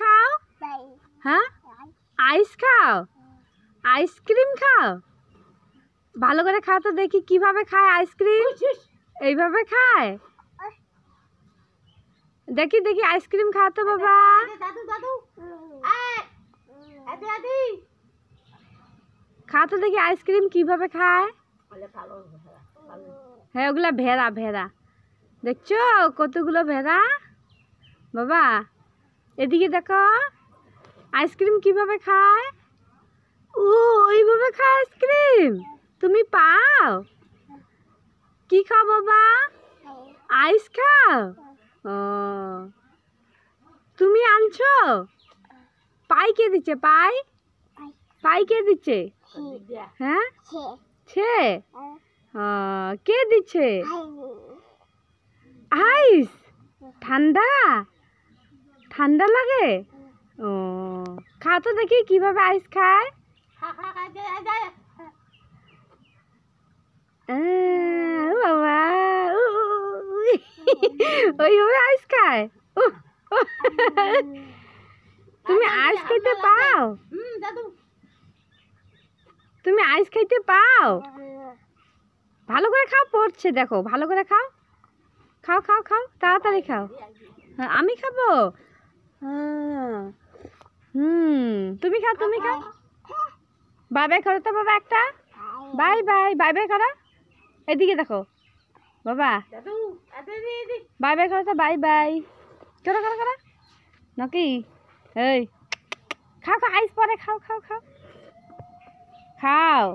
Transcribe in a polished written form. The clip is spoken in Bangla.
খাও? হ্যাঁ, আইস খাও, আইসক্রিম খাও। ভালো করে খাও তো দেখি কিভাবে খায় আইসক্রিম। এইভাবে খায়? দেখি দেখি আইসক্রিম খাও তো বাবা। খাও তো দেখি আইসক্রিম কিভাবে খায়। হ্যাঁ, ওগুলা ভেড়া ভেড়া। দেখছো কতগুলো ভেড়া বাবা। এদিকে দেখো আইসক্রিম কিভাবে খায়। ও, ওইভাবে খায় আইসক্রিম। তুমি পাও? কি খাও বাবা? আইস খাও? ও, তুমি আনছো? পাই কে দিচ্ছে? পাই পাই কে দিচ্ছে? হ্যাঁ, ছে কে দিচ্ছে? আইস ঠান্ডা ঠান্ডা লাগে। ও, খা তো দেখি কিভাবে আইস খায়। বাবা, ওইভাবে আইস খায়। তুমি আইস খাইতে পাও? তুমি আইস খাইতে পাও? ভালো করে খাও, পড়ছে দেখো। ভালো করে খাও, খাও খাও খাও, তাড়াতাড়ি খাও। হ্যাঁ, আমি খাবো। তুমি খাও, তুমি খাও। বাই বাই করো তো বাবা একটা। বাই বাই, বাই বাই করো। এদিকে দেখো বাবা, বাই বাই করো তো। বাই বাই করো করো করো নাকি। এই খাও খাও, আইস পরে খাও খাও খাও খাও।